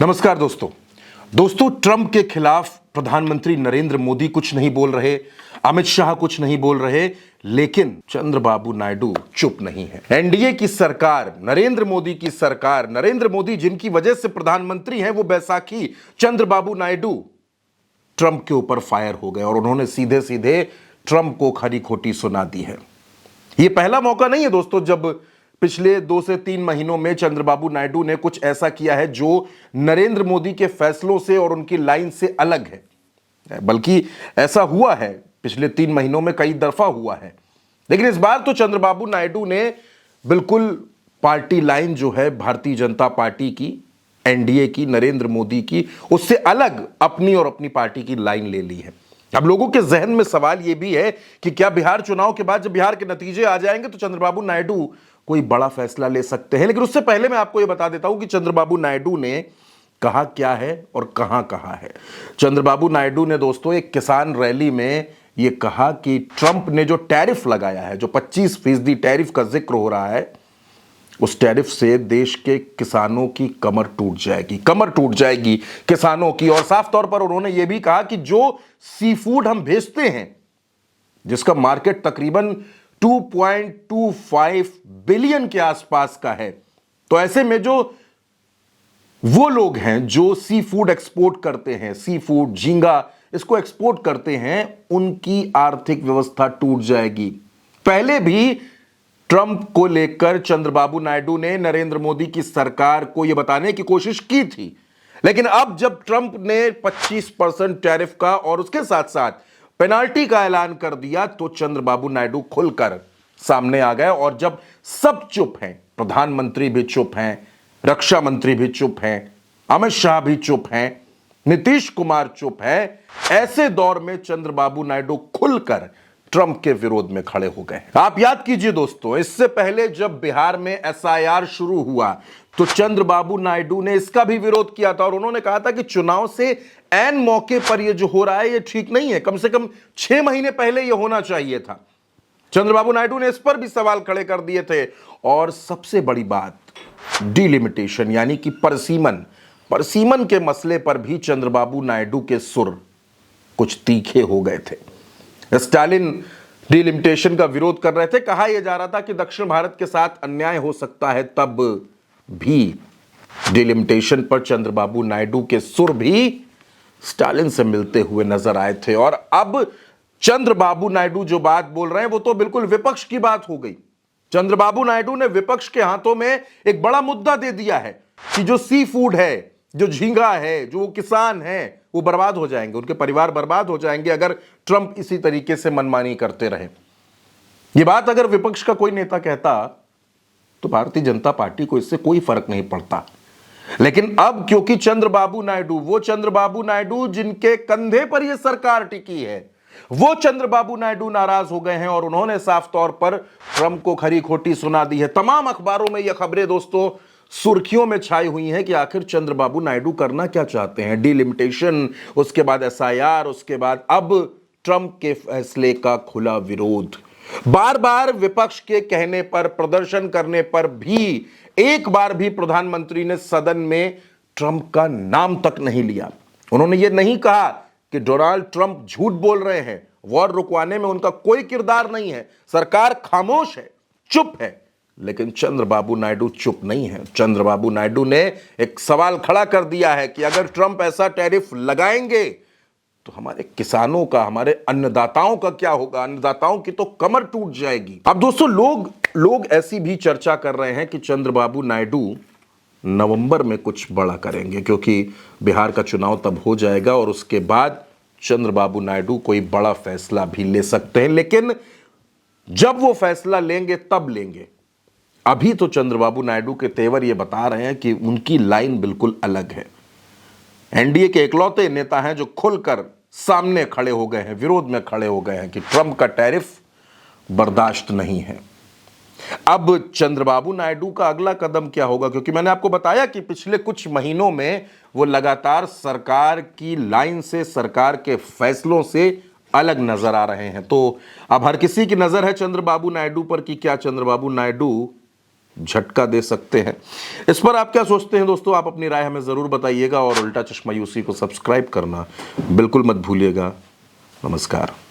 नमस्कार दोस्तों ट्रंप के खिलाफ प्रधानमंत्री नरेंद्र मोदी कुछ नहीं बोल रहे, अमित शाह कुछ नहीं बोल रहे, लेकिन चंद्रबाबू नायडू चुप नहीं है। एनडीए की सरकार, नरेंद्र मोदी की सरकार, नरेंद्र मोदी जिनकी वजह से प्रधानमंत्री हैं, वो बैसाखी चंद्रबाबू नायडू ट्रंप के ऊपर फायर हो गए और उन्होंने सीधे सीधे ट्रंप को खरी खोटी सुना दी है। यह पहला मौका नहीं है दोस्तों जब पिछले 2 से 3 महीनों में चंद्रबाबू नायडू ने कुछ ऐसा किया है जो नरेंद्र मोदी के फैसलों से और उनकी लाइन से अलग है। बल्कि ऐसा हुआ है, पिछले 3 महीनों में कई दफा हुआ है, लेकिन इस बार तो चंद्रबाबू नायडू ने बिल्कुल पार्टी लाइन जो है भारतीय जनता पार्टी की, एनडीए की, नरेंद्र मोदी की, उससे अलग अपनी और अपनी पार्टी की लाइन ले ली है। अब लोगों के जहन में सवाल यह भी है कि क्या बिहार चुनाव के बाद जब बिहार के नतीजे आ जाएंगे तो चंद्रबाबू नायडू कोई बड़ा फैसला ले सकते हैं। लेकिन उससे पहले मैं आपको यह बता देता हूं कि चंद्रबाबू नायडू ने कहा क्या है और कहां कहा है। चंद्रबाबू नायडू ने दोस्तों एक किसान रैली में यह कहा कि ट्रंप ने जो टैरिफ लगाया है, जो 25% टैरिफ का जिक्र हो रहा है, उस टैरिफ से देश के किसानों की कमर टूट जाएगी किसानों की। और साफ तौर पर उन्होंने यह भी कहा कि जो सी फूड हम भेजते हैं, जिसका मार्केट तकरीबन 2.25 बिलियन के आसपास का है, तो ऐसे में जो वो लोग हैं जो सी फूड एक्सपोर्ट करते हैं, सी फूड, झींगा इसको एक्सपोर्ट करते हैं, उनकी आर्थिक व्यवस्था टूट जाएगी। पहले भी ट्रंप को लेकर चंद्रबाबू नायडू ने नरेंद्र मोदी की सरकार को यह बताने की कोशिश की थी, लेकिन अब जब ट्रंप ने 25% टैरिफ का और उसके साथ साथ पेनाल्टी का ऐलान कर दिया तो चंद्रबाबू नायडू खुलकर सामने आ गए। और जब सब चुप हैं, प्रधानमंत्री भी चुप हैं, रक्षा मंत्री भी चुप हैं, अमित शाह भी चुप हैं, नीतीश कुमार चुप है, ऐसे दौर में चंद्रबाबू नायडू खुलकर ट्रंप के विरोध में खड़े हो गए। आप याद कीजिए दोस्तों, इससे पहले जब बिहार में एसआईआर शुरू हुआ तो चंद्रबाबू नायडू ने इसका भी विरोध किया था और उन्होंने कहा था कि चुनाव से ऐन मौके पर यह जो हो रहा है यह ठीक नहीं है, कम से कम 6 महीने पहले यह होना चाहिए था। चंद्रबाबू नायडू ने इस पर भी सवाल खड़े कर दिए थे। और सबसे बड़ी बात, डिलिमिटेशन यानी कि परसीमन के मसले पर भी चंद्रबाबू नायडू के सुर कुछ तीखे हो गए थे। स्टालिन डिलिमिटेशन का विरोध कर रहे थे, कहा यह जा रहा था कि दक्षिण भारत के साथ अन्याय हो सकता है, तब भी डिलिमिटेशन पर चंद्रबाबू नायडू के सुर भी स्टालिन से मिलते हुए नजर आए थे। और अब चंद्रबाबू नायडू जो बात बोल रहे हैं वो तो बिल्कुल विपक्ष की बात हो गई। चंद्रबाबू नायडू ने विपक्ष के हाथों में एक बड़ा मुद्दा दे दिया है कि जो सी फूड है, जो झींगा है, जो किसान है, वो बर्बाद हो जाएंगे, उनके परिवार बर्बाद हो जाएंगे अगर ट्रंप इसी तरीके से मनमानी करते रहे। ये बात अगर विपक्ष का कोई नेता कहता तो भारतीय जनता पार्टी को इससे कोई फर्क नहीं पड़ता। लेकिन अब क्योंकि चंद्रबाबू नायडू, वो चंद्रबाबू नायडू जिनके कंधे पर यह सरकार टिकी है, वो चंद्रबाबू नायडू नाराज हो गए हैं और उन्होंने साफ तौर पर ट्रंप को खरी खोटी सुना दी है। तमाम अखबारों में यह खबरें दोस्तों सुर्खियों में छाई हुई हैं कि आखिर चंद्रबाबू नायडू करना क्या चाहते हैं। डिलिमिटेशन, उसके बाद एसआईआर, उसके बाद अब ट्रंप के फैसले का खुला विरोध। बार बार विपक्ष के कहने पर, प्रदर्शन करने पर भी एक बार भी प्रधानमंत्री ने सदन में ट्रंप का नाम तक नहीं लिया। उन्होंने यह नहीं कहा कि डोनाल्ड ट्रंप झूठ बोल रहे हैं, वॉर रुकवाने में उनका कोई किरदार नहीं है, सरकार खामोश है, चुप है। लेकिन चंद्रबाबू नायडू चुप नहीं है। चंद्रबाबू नायडू ने एक सवाल खड़ा कर दिया है कि अगर ट्रंप ऐसा टैरिफ लगाएंगे तो हमारे किसानों का, हमारे अन्नदाताओं का क्या होगा? अन्नदाताओं की तो कमर टूट जाएगी। अब दोस्तों लोग ऐसी भी चर्चा कर रहे हैं कि चंद्रबाबू नायडू नवंबर में कुछ बड़ा करेंगे, क्योंकि बिहार का चुनाव तब हो जाएगा और उसके बाद चंद्रबाबू नायडू कोई बड़ा फैसला भी ले सकते हैं। लेकिन जब वो फैसला लेंगे तब लेंगे। अभी तो चंद्रबाबू नायडू के तेवर ये बता रहे हैं कि उनकी लाइन बिल्कुल अलग है। एनडीए के इकलौते नेता हैं जो खुलकर सामने खड़े हो गए हैं, विरोध में खड़े हो गए हैं कि ट्रंप का टैरिफ बर्दाश्त नहीं है। अब चंद्रबाबू नायडू का अगला कदम क्या होगा? क्योंकि मैंने आपको बताया कि पिछले कुछ महीनों में वो लगातार सरकार की लाइन से, सरकार के फैसलों से अलग नजर आ रहे हैं। तो अब हर किसी की नजर है चंद्रबाबू नायडू पर कि क्या चंद्रबाबू नायडू झटका दे सकते हैं। इस पर आप क्या सोचते हैं दोस्तों? आप अपनी राय हमें ज़रूर बताइएगा और उल्टा चश्मा यूसी को सब्सक्राइब करना बिल्कुल मत भूलिएगा। नमस्कार।